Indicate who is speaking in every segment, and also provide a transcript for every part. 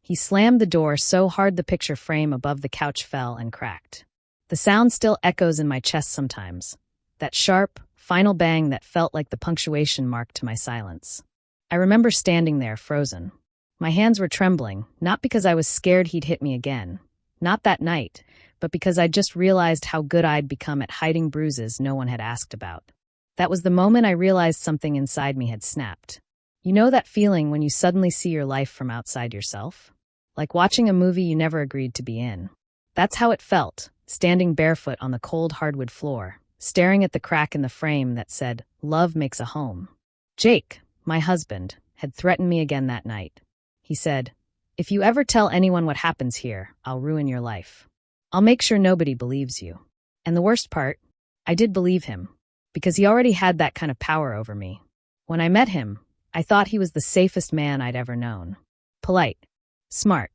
Speaker 1: He slammed the door so hard the picture frame above the couch fell and cracked. The sound still echoes in my chest sometimes, that sharp, final bang that felt like the punctuation mark to my silence. I remember standing there, frozen. My hands were trembling, not because I was scared he'd hit me again. Not that night, but because I'd just realized how good I'd become at hiding bruises no one had asked about. That was the moment I realized something inside me had snapped. You know that feeling when you suddenly see your life from outside yourself? Like watching a movie you never agreed to be in. That's how it felt, standing barefoot on the cold hardwood floor, staring at the crack in the frame that said, "Love makes a home." Jake, my husband, had threatened me again that night. He said, "If you ever tell anyone what happens here, I'll ruin your life. I'll make sure nobody believes you." And the worst part, I did believe him, because he already had that kind of power over me. When I met him, I thought he was the safest man I'd ever known. Polite, smart,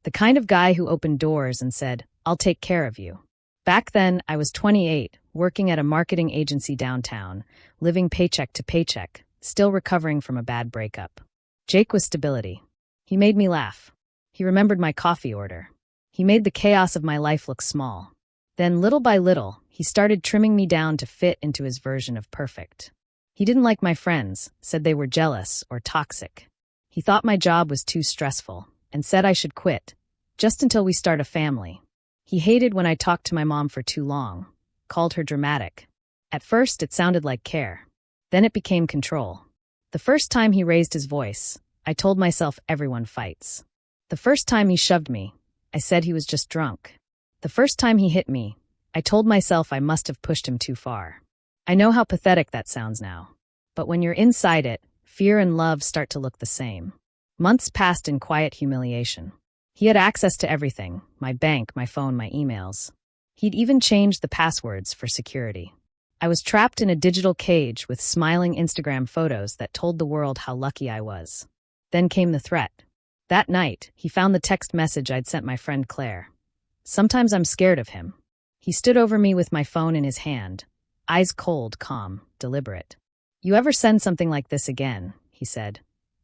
Speaker 1: the kind of guy who opened doors and said, "I'll take care of you." Back then, I was 28, working at a marketing agency downtown, living paycheck to paycheck, still recovering from a bad breakup. Jake was stability. He made me laugh. He remembered my coffee order. He made the chaos of my life look small. Then, little by little, he started trimming me down to fit into his version of perfect. He didn't like my friends, said they were jealous or toxic. He thought my job was too stressful, and said I should quit, just until we start a family. He hated when I talked to my mom for too long, called her dramatic. At first, it sounded like care. Then it became control. The first time he raised his voice, I told myself everyone fights. The first time he shoved me, I said he was just drunk. The first time he hit me, I told myself I must have pushed him too far. I know how pathetic that sounds now. But when you're inside it, fear and love start to look the same. Months passed in quiet humiliation. He had access to everything, my bank, my phone, my emails. He'd even changed the passwords for security. I was trapped in a digital cage with smiling Instagram photos that told the world how lucky I was. Then came the threat. That night, he found the text message I'd sent my friend Claire. "Sometimes I'm scared of him." He stood over me with my phone in his hand, eyes cold, calm, deliberate. "You ever send something like this again," he said,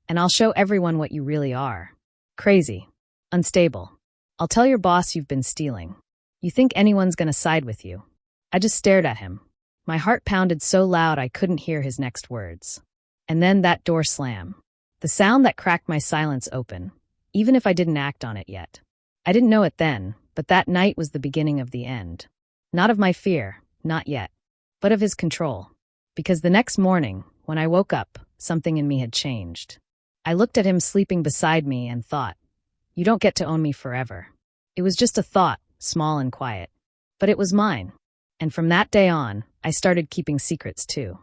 Speaker 1: "and I'll show everyone what you really are. Crazy. Unstable. I'll tell your boss you've been stealing. You think anyone's gonna side with you?" I just stared at him. My heart pounded so loud I couldn't hear his next words. And then that door slam. The sound that cracked my silence open, even if I didn't act on it yet. I didn't know it then, but that night was the beginning of the end. Not of my fear, not yet, but of his control. Because the next morning, when I woke up, something in me had changed. I looked at him sleeping beside me and thought, "You don't get to own me forever." It was just a thought, small and quiet. But it was mine. And from that day on, I started keeping secrets too.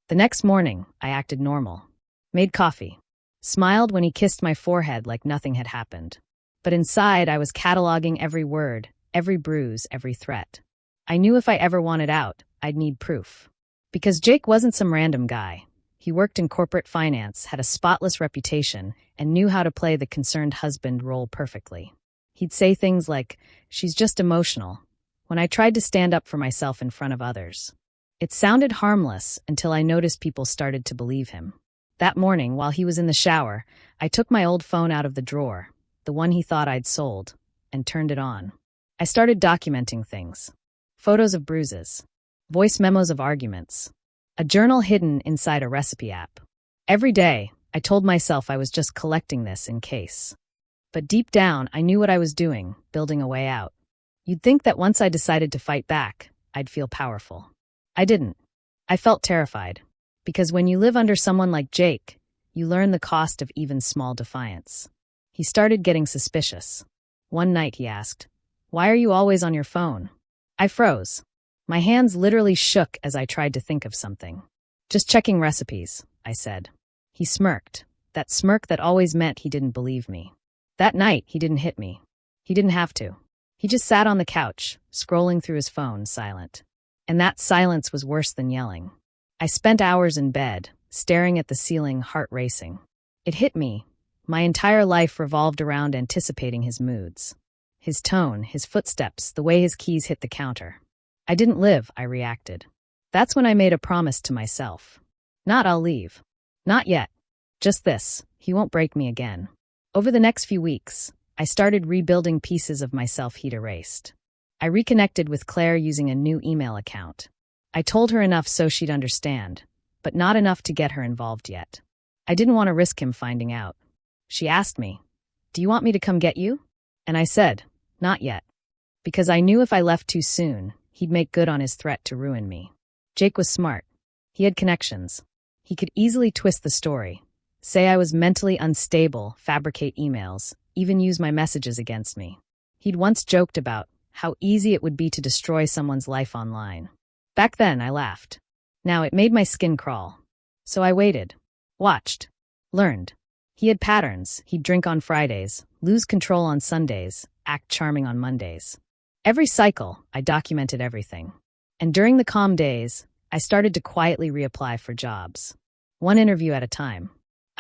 Speaker 1: The next morning, I acted normal. Made coffee. Smiled when he kissed my forehead like nothing had happened. But inside, I was cataloging every word, every bruise, every threat. I knew if I ever wanted out, I'd need proof. Because Jake wasn't some random guy. He worked in corporate finance, had a spotless reputation, and knew how to play the concerned husband role perfectly. He'd say things like, "She's just emotional," when I tried to stand up for myself in front of others. It sounded harmless until I noticed people started to believe him. That morning, while he was in the shower, I took my old phone out of the drawer, the one he thought I'd sold, and turned it on. I started documenting things. Photos of bruises. Voice memos of arguments. A journal hidden inside a recipe app. Every day, I told myself I was just collecting this in case. But deep down, I knew what I was doing, building a way out. You'd think that once I decided to fight back, I'd feel powerful. I didn't. I felt terrified. Because when you live under someone like Jake, you learn the cost of even small defiance. He started getting suspicious. One night he asked, "Why are you always on your phone?" I froze. My hands literally shook as I tried to think of something. "Just checking recipes," I said. He smirked, that smirk that always meant he didn't believe me. That night, he didn't hit me. He didn't have to. He just sat on the couch, scrolling through his phone, silent. And that silence was worse than yelling. I spent hours in bed, staring at the ceiling, heart racing. It hit me. My entire life revolved around anticipating his moods. His tone, his footsteps, the way his keys hit the counter. I didn't live, I reacted. That's when I made a promise to myself. Not I'll leave. Not yet. Just this, he won't break me again. Over the next few weeks, I started rebuilding pieces of myself he'd erased. I reconnected with Claire using a new email account. I told her enough so she'd understand, but not enough to get her involved yet. I didn't want to risk him finding out. She asked me, "Do you want me to come get you?" And I said, "Not yet." Because I knew if I left too soon, he'd make good on his threat to ruin me. Jake was smart. He had connections. He could easily twist the story, say I was mentally unstable, fabricate emails, even use my messages against me. He'd once joked about how easy it would be to destroy someone's life online. Back then, I laughed. Now it made my skin crawl. So I waited, watched, learned. He had patterns. He'd drink on Fridays, lose control on Sundays, act charming on Mondays. Every cycle, I documented everything. And during the calm days, I started to quietly reapply for jobs. One interview at a time.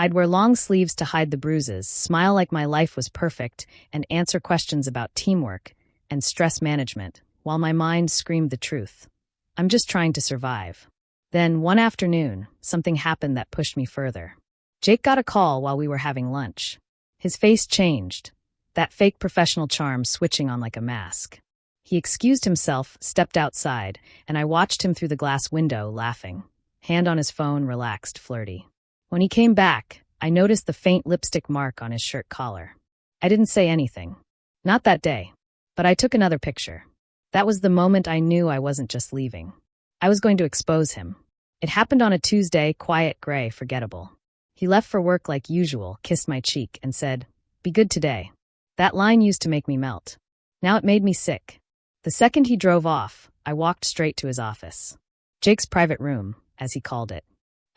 Speaker 1: I'd wear long sleeves to hide the bruises, smile like my life was perfect, and answer questions about teamwork and stress management, while my mind screamed the truth. I'm just trying to survive. Then, one afternoon, something happened that pushed me further. Jake got a call while we were having lunch. His face changed, that fake professional charm switching on like a mask. He excused himself, stepped outside, and I watched him through the glass window, laughing. Hand on his phone, relaxed, flirty. When he came back, I noticed the faint lipstick mark on his shirt collar. I didn't say anything. Not that day. But I took another picture. That was the moment I knew I wasn't just leaving. I was going to expose him. It happened on a Tuesday, quiet, gray, forgettable. He left for work like usual, kissed my cheek, and said, "Be good today." That line used to make me melt. Now it made me sick. The second he drove off, I walked straight to his office. Jake's private room, as he called it.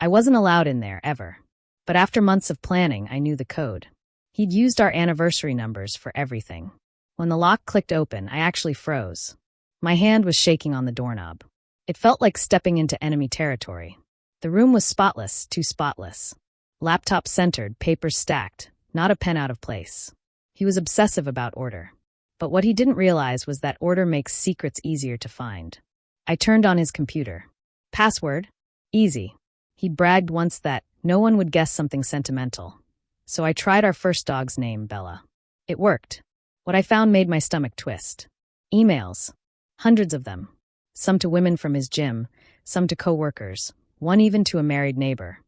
Speaker 1: I wasn't allowed in there, ever. But after months of planning, I knew the code. He'd used our anniversary numbers for everything. When the lock clicked open, I actually froze. My hand was shaking on the doorknob. It felt like stepping into enemy territory. The room was spotless, too spotless. Laptop centered, papers stacked, not a pen out of place. He was obsessive about order. But what he didn't realize was that order makes secrets easier to find. I turned on his computer. Password? Easy. He'd bragged once that no one would guess something sentimental. So I tried our first dog's name, Bella. It worked. What I found made my stomach twist. Emails. Hundreds of them. Some to women from his gym, some to coworkers, one even to a married neighbor.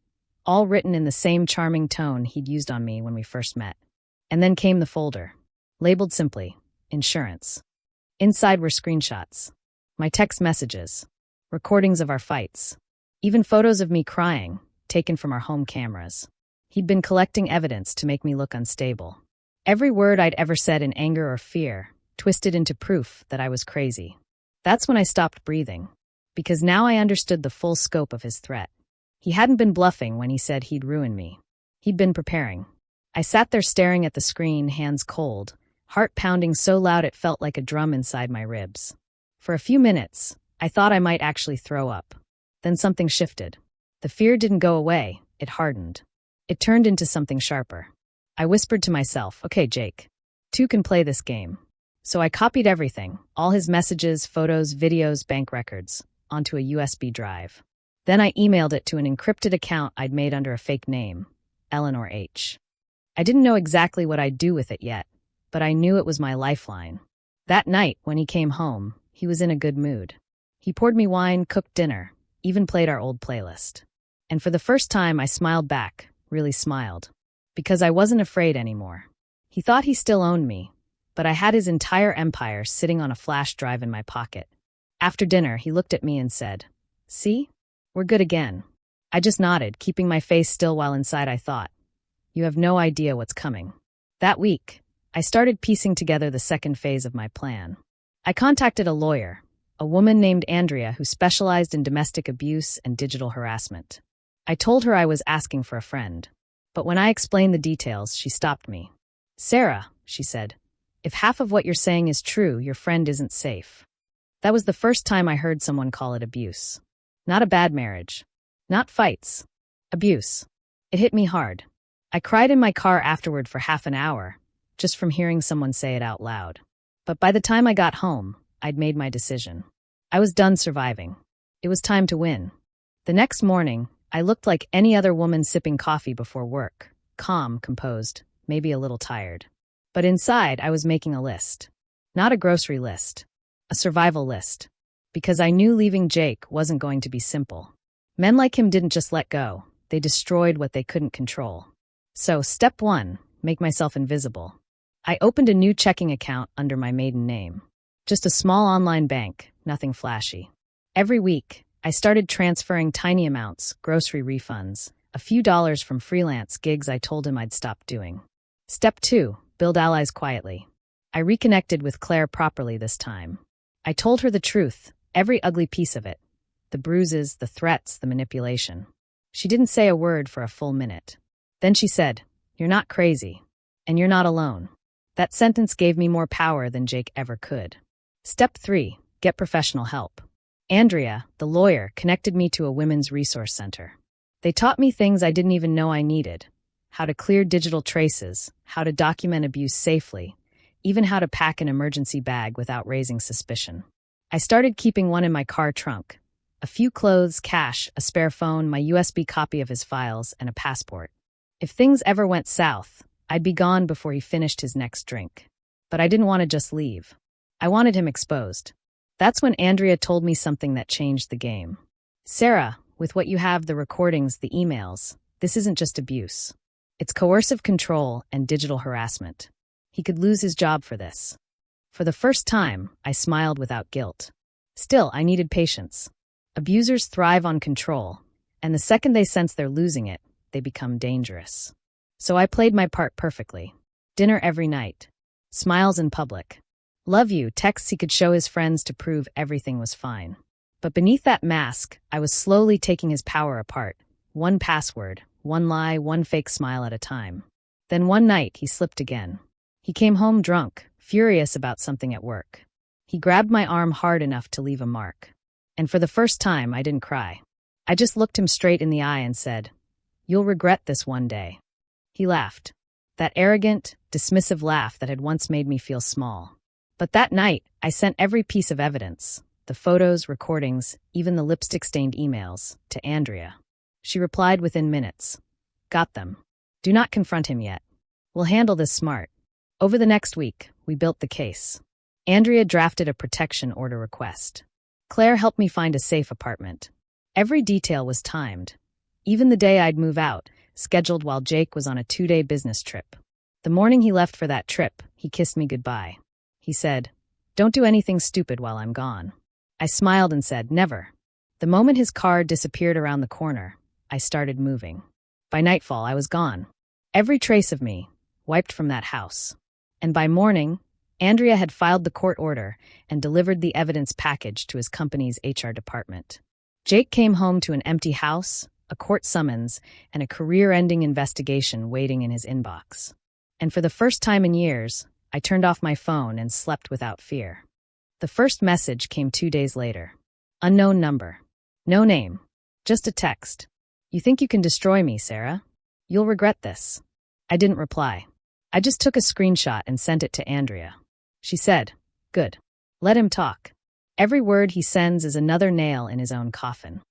Speaker 1: All written in the same charming tone he'd used on me when we first met. And then came the folder. Labeled simply, insurance. Inside were screenshots. My text messages. Recordings of our fights. Even photos of me crying, taken from our home cameras. He'd been collecting evidence to make me look unstable. Every word I'd ever said in anger or fear, twisted into proof that I was crazy. That's when I stopped breathing. Because now I understood the full scope of his threat. He hadn't been bluffing when he said he'd ruin me. He'd been preparing. I sat there staring at the screen, hands cold, heart pounding so loud it felt like a drum inside my ribs. For a few minutes, I thought I might actually throw up. Then something shifted. The fear didn't go away, it hardened. It turned into something sharper. I whispered to myself, "Okay, Jake, two can play this game." So I copied everything, all his messages, photos, videos, bank records, onto a USB drive. Then I emailed it to an encrypted account I'd made under a fake name, Eleanor H. I didn't know exactly what I'd do with it yet, but I knew it was my lifeline. That night, when he came home, he was in a good mood. He poured me wine, cooked dinner, even played our old playlist. And for the first time, I smiled back, really smiled. Because I wasn't afraid anymore. He thought he still owned me, but I had his entire empire sitting on a flash drive in my pocket. After dinner, he looked at me and said, "See? We're good again." I just nodded, keeping my face still while inside I thought, "You have no idea what's coming." That week, I started piecing together the second phase of my plan. I contacted a lawyer, a woman named Andrea who specialized in domestic abuse and digital harassment. I told her I was asking for a friend. But when I explained the details, she stopped me. "Sarah," she said, "if half of what you're saying is true, your friend isn't safe." That was the first time I heard someone call it abuse. Not a bad marriage. Not fights. Abuse. It hit me hard. I cried in my car afterward for half an hour, just from hearing someone say it out loud. But by the time I got home, I'd made my decision. I was done surviving. It was time to win. The next morning, I looked like any other woman sipping coffee before work, calm, composed, maybe a little tired. But inside, I was making a list. Not a grocery list. A survival list. Because I knew leaving Jake wasn't going to be simple. Men like him didn't just let go. They destroyed what they couldn't control. So, step 1, make myself invisible. I opened a new checking account under my maiden name. Just a small online bank, nothing flashy. Every week, I started transferring tiny amounts, grocery refunds, a few dollars from freelance gigs I told him I'd stop doing. Step 2, build allies quietly. I reconnected with Claire properly this time. I told her the truth, every ugly piece of it. The bruises, the threats, the manipulation. She didn't say a word for a full minute. Then she said, "You're not crazy. And you're not alone." That sentence gave me more power than Jake ever could. Step 3, get professional help. Andrea, the lawyer, connected me to a women's resource center. They taught me things I didn't even know I needed. How to clear digital traces, how to document abuse safely, even how to pack an emergency bag without raising suspicion. I started keeping one in my car trunk. A few clothes, cash, a spare phone, my USB copy of his files, and a passport. If things ever went south, I'd be gone before he finished his next drink. But I didn't want to just leave. I wanted him exposed. That's when Andrea told me something that changed the game. "Sarah, with what you have, the recordings, the emails, this isn't just abuse. It's coercive control and digital harassment. He could lose his job for this." For the first time, I smiled without guilt. Still, I needed patience. Abusers thrive on control, and the second they sense they're losing it, they become dangerous. So I played my part perfectly. Dinner every night. Smiles in public. "Love you" texts he could show his friends to prove everything was fine. But beneath that mask, I was slowly taking his power apart. One password, one lie, one fake smile at a time. Then one night, he slipped again. He came home drunk, furious about something at work. He grabbed my arm hard enough to leave a mark. And for the first time, I didn't cry. I just looked him straight in the eye and said, "You'll regret this one day." He laughed. That arrogant, dismissive laugh that had once made me feel small. But that night, I sent every piece of evidence, the photos, recordings, even the lipstick-stained emails, to Andrea. She replied within minutes. "Got them. Do not confront him yet. We'll handle this smart." Over the next week, we built the case. Andrea drafted a protection order request. Claire helped me find a safe apartment. Every detail was timed. Even the day I'd move out, scheduled while Jake was on a 2-day business trip. The morning he left for that trip, he kissed me goodbye. He said, "Don't do anything stupid while I'm gone." I smiled and said, "Never." The moment his car disappeared around the corner, I started moving. By nightfall, I was gone. Every trace of me, wiped from that house. And by morning, Andrea had filed the court order and delivered the evidence package to his company's HR department. Jake came home to an empty house, a court summons, and a career-ending investigation waiting in his inbox. And for the first time in years, I turned off my phone and slept without fear. The first message came 2 days later. Unknown number. No name. Just a text. "You think you can destroy me, Sarah? You'll regret this." I didn't reply. I just took a screenshot and sent it to Andrea. She said, "Good. Let him talk. Every word he sends is another nail in his own coffin."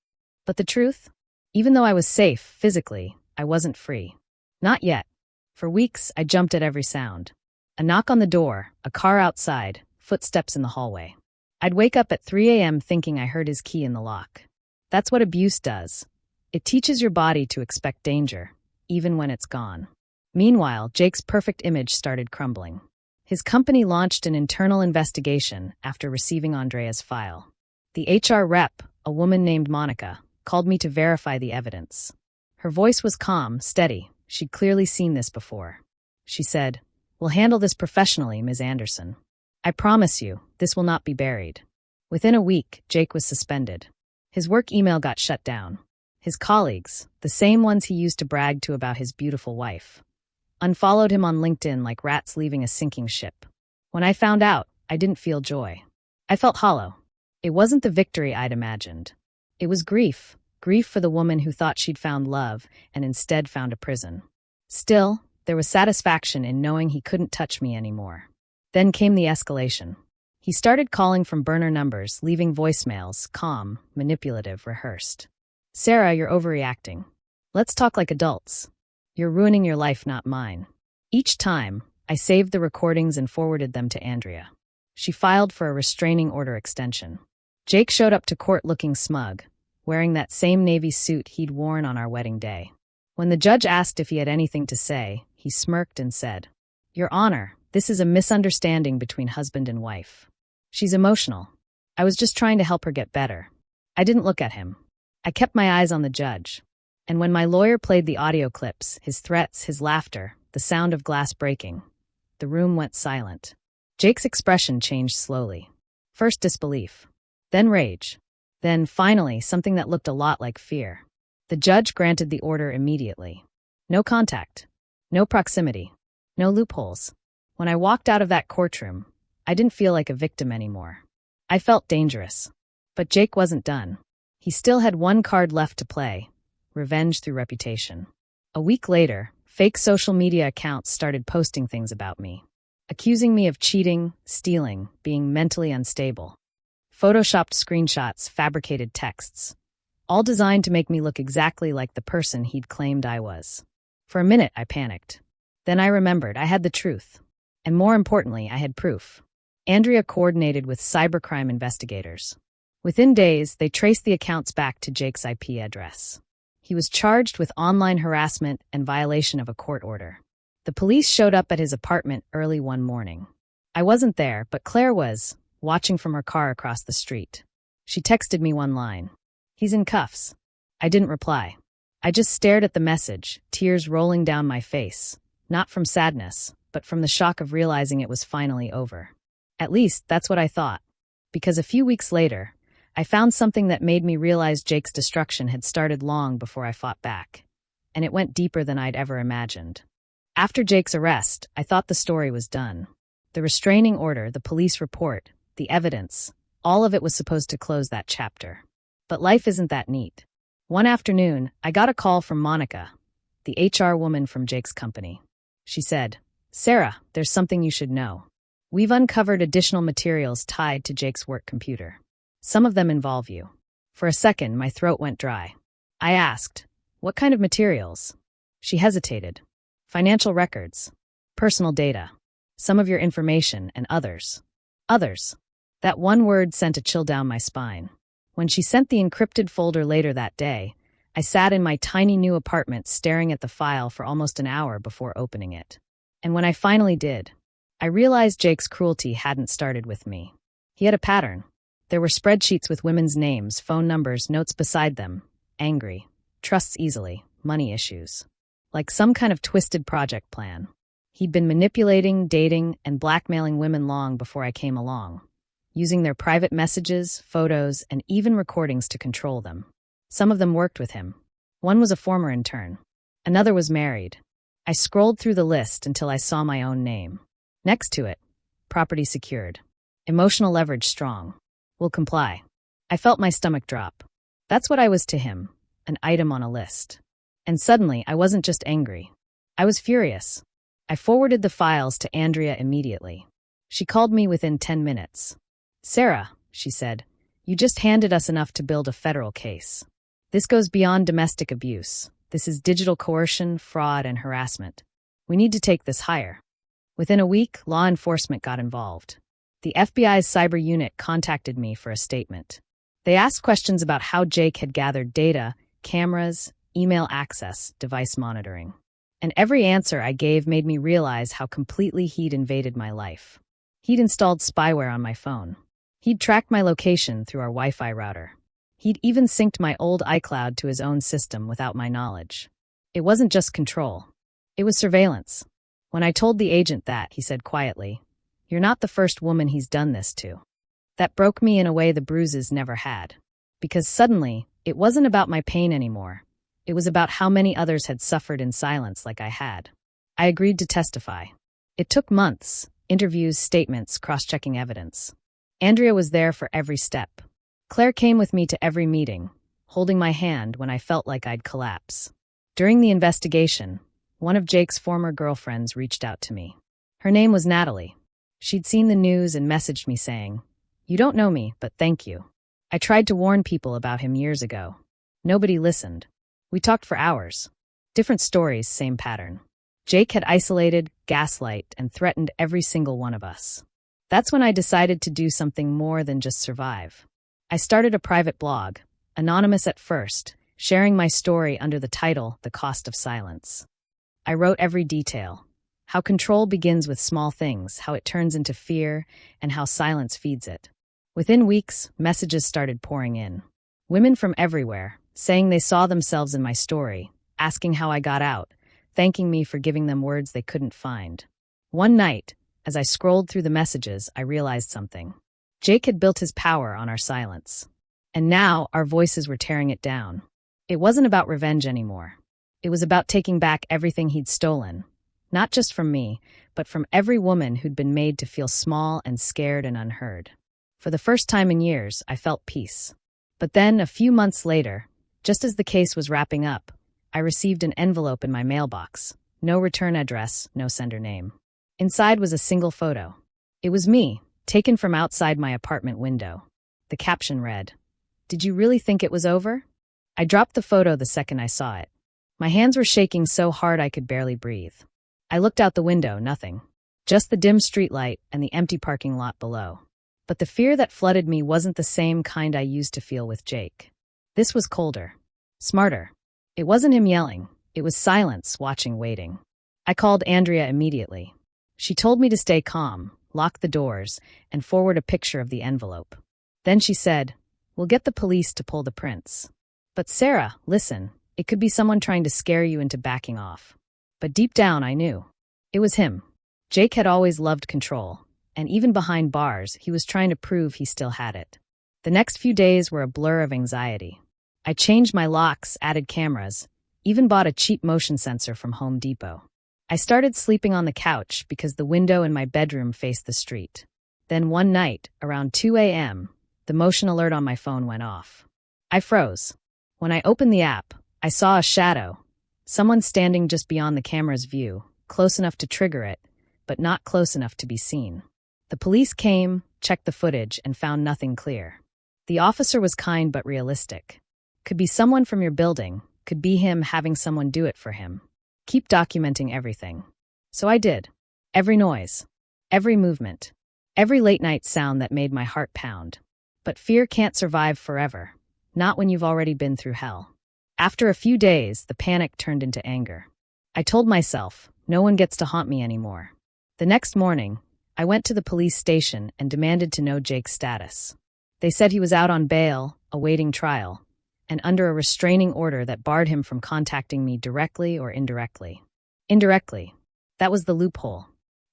Speaker 1: But the truth? Even though I was safe physically, I wasn't free. Not yet. For weeks, I jumped at every sound. A knock on the door, a car outside, footsteps in the hallway. I'd wake up at 3 a.m. thinking I heard his key in the lock. That's what abuse does. It teaches your body to expect danger, even when it's gone. Meanwhile, Jake's perfect image started crumbling. His company launched an internal investigation after receiving Andrea's file. The HR rep, a woman named Monica, called me to verify the evidence. Her voice was calm, steady. She'd clearly seen this before. She said, "We'll handle this professionally, Ms. Anderson. I promise you, this will not be buried." Within a week, Jake was suspended. His work email got shut down. His colleagues, the same ones he used to brag to about his beautiful wife, unfollowed him on LinkedIn like rats leaving a sinking ship. When I found out, I didn't feel joy. I felt hollow. It wasn't the victory I'd imagined. It was grief. Grief for the woman who thought she'd found love and instead found a prison. Still, there was satisfaction in knowing he couldn't touch me anymore. Then came the escalation. He started calling from burner numbers, leaving voicemails, calm, manipulative, rehearsed. "Sarah, you're overreacting. Let's talk like adults. You're ruining your life, not mine." Each time, I saved the recordings and forwarded them to Andrea. She filed for a restraining order extension. Jake showed up to court looking smug, wearing that same navy suit he'd worn on our wedding day. When the judge asked if he had anything to say, he smirked and said, "Your Honor, this is a misunderstanding between husband and wife. She's emotional. I was just trying to help her get better." I didn't look at him. I kept my eyes on the judge. And when my lawyer played the audio clips, his threats, his laughter, the sound of glass breaking, the room went silent. Jake's expression changed slowly. First disbelief, then rage, then, finally, something that looked a lot like fear. The judge granted the order immediately. No contact, no proximity, no loopholes. When I walked out of that courtroom, I didn't feel like a victim anymore. I felt dangerous. But Jake wasn't done. He still had one card left to play: revenge through reputation. A week later, fake social media accounts started posting things about me, accusing me of cheating, stealing, being mentally unstable. Photoshopped screenshots, fabricated texts, all designed to make me look exactly like the person he'd claimed I was. For a minute, I panicked. Then I remembered I had the truth. And more importantly, I had proof. Andrea coordinated with cybercrime investigators. Within days, they traced the accounts back to Jake's IP address. He was charged with online harassment and violation of a court order. The police showed up at his apartment early one morning. I wasn't there, but Claire was, watching from her car across the street. She texted me one line: "He's in cuffs." I didn't reply. I just stared at the message, tears rolling down my face, not from sadness, but from the shock of realizing it was finally over. At least, that's what I thought. Because a few weeks later, I found something that made me realize Jake's destruction had started long before I fought back. And it went deeper than I'd ever imagined. After Jake's arrest, I thought the story was done. The restraining order, the police report, the evidence, all of it was supposed to close that chapter. But life isn't that neat. One afternoon, I got a call from Monica, the HR woman from Jake's company. She said, "Sarah, there's something you should know. We've uncovered additional materials tied to Jake's work computer. Some of them involve you." For a second, my throat went dry. I asked, "What kind of materials?" She hesitated. "Financial records, personal data, some of your information, and others." Others. That one word sent a chill down my spine. When she sent the encrypted folder later that day, I sat in my tiny new apartment staring at the file for almost an hour before opening it. And when I finally did, I realized Jake's cruelty hadn't started with me. He had a pattern. There were spreadsheets with women's names, phone numbers, notes beside them. Angry, trusts easily, money issues. Like some kind of twisted project plan. He'd been manipulating, dating, and blackmailing women long before I came along, using their private messages, photos, and even recordings to control them. Some of them worked with him. One was a former intern. Another was married. I scrolled through the list until I saw my own name. Next to it, property secured. Emotional leverage strong. Will comply. I felt my stomach drop. That's what I was to him, an item on a list. And suddenly, I wasn't just angry. I was furious. I forwarded the files to Andrea immediately. She called me within 10 minutes. "Sarah," she said, "you just handed us enough to build a federal case. This goes beyond domestic abuse. This is digital coercion, fraud, and harassment. We need to take this higher." Within a week, law enforcement got involved. The FBI's cyber unit contacted me for a statement. They asked questions about how Jake had gathered data, cameras, email access, device monitoring. And every answer I gave made me realize how completely he'd invaded my life. He'd installed spyware on my phone. He'd tracked my location through our Wi-Fi router. He'd even synced my old iCloud to his own system without my knowledge. It wasn't just control. It was surveillance. When I told the agent that, he said quietly, "You're not the first woman he's done this to." That broke me in a way the bruises never had. Because suddenly, it wasn't about my pain anymore. It was about how many others had suffered in silence like I had. I agreed to testify. It took months, interviews, statements, cross-checking evidence. Andrea was there for every step. Claire came with me to every meeting, holding my hand when I felt like I'd collapse. During the investigation, one of Jake's former girlfriends reached out to me. Her name was Natalie. She'd seen the news and messaged me saying, "You don't know me, but thank you. I tried to warn people about him years ago. Nobody listened. We talked for hours. Different stories, same pattern. Jake had isolated, gaslighted, and threatened every single one of us. That's when I decided to do something more than just survive. I started a private blog, anonymous at first, sharing my story under the title, The Cost of Silence. I wrote every detail. How control begins with small things, how it turns into fear, and how silence feeds it. Within weeks, messages started pouring in. Women from everywhere, saying they saw themselves in my story, asking how I got out, thanking me for giving them words they couldn't find. One night, as I scrolled through the messages, I realized something. Jake had built his power on our silence. And now, our voices were tearing it down. It wasn't about revenge anymore. It was about taking back everything he'd stolen. Not just from me, but from every woman who'd been made to feel small and scared and unheard. For the first time in years, I felt peace. But then, a few months later, just as the case was wrapping up, I received an envelope in my mailbox. No return address, no sender name. Inside was a single photo. It was me, taken from outside my apartment window. The caption read, "Did you really think it was over?" I dropped the photo the second I saw it. My hands were shaking so hard I could barely breathe. I looked out the window, nothing. Just the dim streetlight and the empty parking lot below. But the fear that flooded me wasn't the same kind I used to feel with Jake. This was colder. Smarter. It wasn't him yelling. It was silence, watching, waiting. I called Andrea immediately. She told me to stay calm, lock the doors, and forward a picture of the envelope. Then she said, "We'll get the police to pull the prints." "But Sarah, listen, it could be someone trying to scare you into backing off." But deep down, I knew. It was him. Jake had always loved control, and even behind bars, he was trying to prove he still had it. The next few days were a blur of anxiety. I changed my locks, added cameras, even bought a cheap motion sensor from Home Depot. I started sleeping on the couch because the window in my bedroom faced the street. Then one night, around 2 a.m., the motion alert on my phone went off. I froze. When I opened the app, I saw a shadow, someone standing just beyond the camera's view, close enough to trigger it, but not close enough to be seen. The police came, checked the footage, and found nothing clear. The officer was kind but realistic. Could be someone from your building, could be him having someone do it for him. Keep documenting everything. So I did. Every noise, every movement, every late-night sound that made my heart pound. But fear can't survive forever, not when you've already been through hell. After a few days, the panic turned into anger. I told myself, no one gets to haunt me anymore. The next morning, I went to the police station and demanded to know Jake's status. They said he was out on bail, awaiting trial, and under a restraining order that barred him from contacting me directly or indirectly. Indirectly. That was the loophole.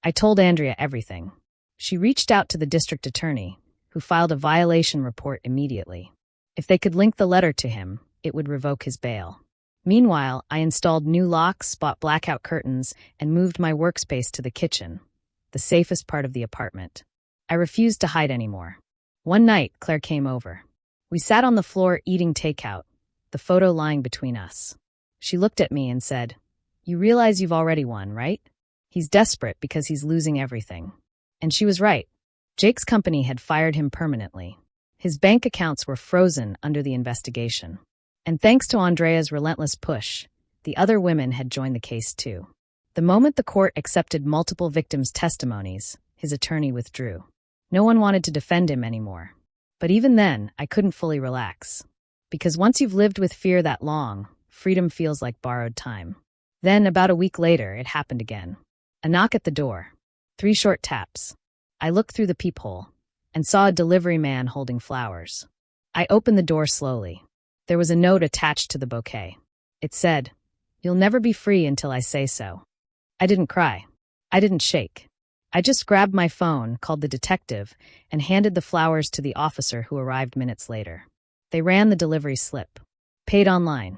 Speaker 1: I told Andrea everything. She reached out to the district attorney, who filed a violation report immediately. If they could link the letter to him, it would revoke his bail. Meanwhile, I installed new locks, bought blackout curtains, and moved my workspace to the kitchen, the safest part of the apartment. I refused to hide anymore. One night, Claire came over. We sat on the floor eating takeout, the photo lying between us. She looked at me and said, "You realize you've already won, right? He's desperate because he's losing everything." And she was right. Jake's company had fired him permanently. His bank accounts were frozen under the investigation. And thanks to Andrea's relentless push, the other women had joined the case too. The moment the court accepted multiple victims' testimonies, his attorney withdrew. No one wanted to defend him anymore. But even then, I couldn't fully relax. Because once you've lived with fear that long, freedom feels like borrowed time. Then, about a week later, it happened again. A knock at the door. 3 short taps. I looked through the peephole and saw a delivery man holding flowers. I opened the door slowly. There was a note attached to the bouquet. It said, "You'll never be free until I say so." I didn't cry. I didn't shake. I just grabbed my phone, called the detective, and handed the flowers to the officer who arrived minutes later. They ran the delivery slip. Paid online.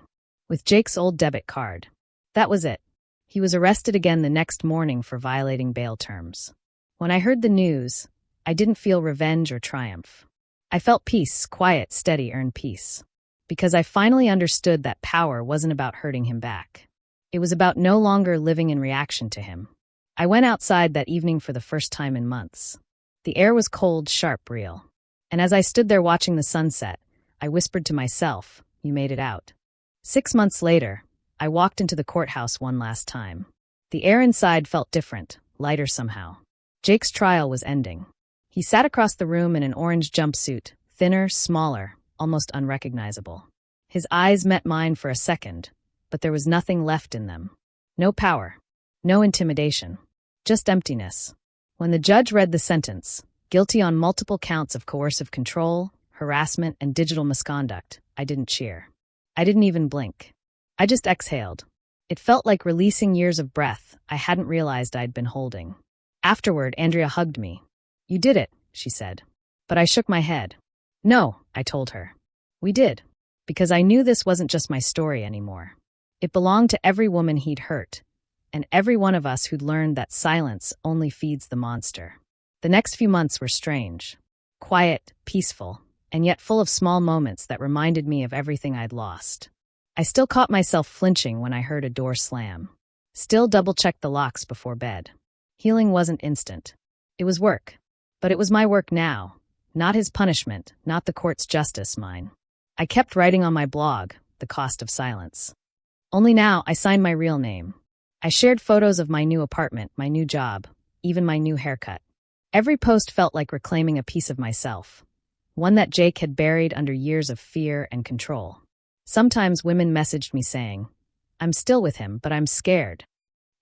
Speaker 1: With Jake's old debit card. That was it. He was arrested again the next morning for violating bail terms. When I heard the news, I didn't feel revenge or triumph. I felt peace, quiet, steady, earned peace. Because I finally understood that power wasn't about hurting him back. It was about no longer living in reaction to him. I went outside that evening for the first time in months. The air was cold, sharp, real. And as I stood there watching the sunset, I whispered to myself, "You made it out." 6 months later, I walked into the courthouse one last time. The air inside felt different, lighter somehow. Jake's trial was ending. He sat across the room in an orange jumpsuit, thinner, smaller, almost unrecognizable. His eyes met mine for a second, but there was nothing left in them. No power. No intimidation. Just emptiness. When the judge read the sentence, guilty on multiple counts of coercive control, harassment, and digital misconduct, I didn't cheer. I didn't even blink. I just exhaled. It felt like releasing years of breath I hadn't realized I'd been holding. Afterward, Andrea hugged me. "You did it," she said. But I shook my head. "No," I told her. "We did." Because I knew this wasn't just my story anymore. It belonged to every woman he'd hurt, and every one of us who'd learned that silence only feeds the monster. The next few months were strange. Quiet, peaceful, and yet full of small moments that reminded me of everything I'd lost. I still caught myself flinching when I heard a door slam. Still double-checked the locks before bed. Healing wasn't instant. It was work. But it was my work now. Not his punishment, not the court's justice, mine. I kept writing on my blog, The Cost of Silence. Only now I signed my real name. I shared photos of my new apartment, my new job, even my new haircut. Every post felt like reclaiming a piece of myself, one that Jake had buried under years of fear and control. Sometimes women messaged me saying, "I'm still with him, but I'm scared."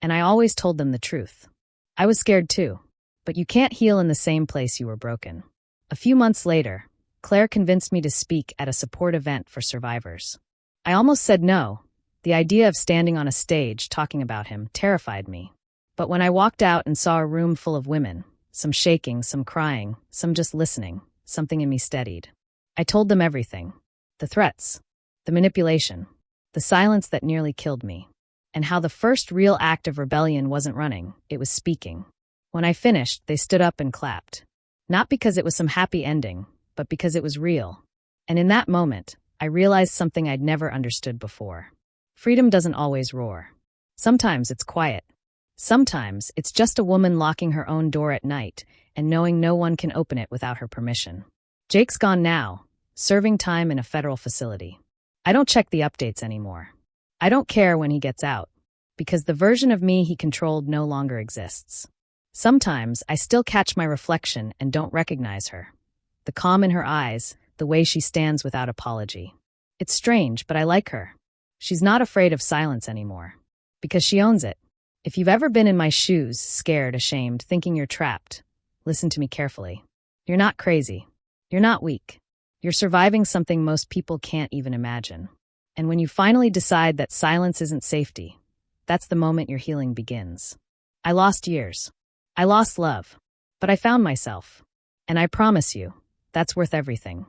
Speaker 1: And I always told them the truth. I was scared too, but you can't heal in the same place you were broken. A few months later, Claire convinced me to speak at a support event for survivors. I almost said no. The idea of standing on a stage talking about him terrified me. But when I walked out and saw a room full of women, some shaking, some crying, some just listening, something in me steadied. I told them everything. The threats, the manipulation, the silence that nearly killed me, and how the first real act of rebellion wasn't running, it was speaking. When I finished, they stood up and clapped. Not because it was some happy ending, but because it was real. And in that moment, I realized something I'd never understood before. Freedom doesn't always roar. Sometimes it's quiet. Sometimes it's just a woman locking her own door at night and knowing no one can open it without her permission. Jake's gone now, serving time in a federal facility. I don't check the updates anymore. I don't care when he gets out, because the version of me he controlled no longer exists. Sometimes I still catch my reflection and don't recognize her. The calm in her eyes, the way she stands without apology. It's strange, but I like her. She's not afraid of silence anymore. Because she owns it. If you've ever been in my shoes, scared, ashamed, thinking you're trapped, listen to me carefully. You're not crazy. You're not weak. You're surviving something most people can't even imagine. And when you finally decide that silence isn't safety, that's the moment your healing begins. I lost years. I lost love. But I found myself. And I promise you, that's worth everything.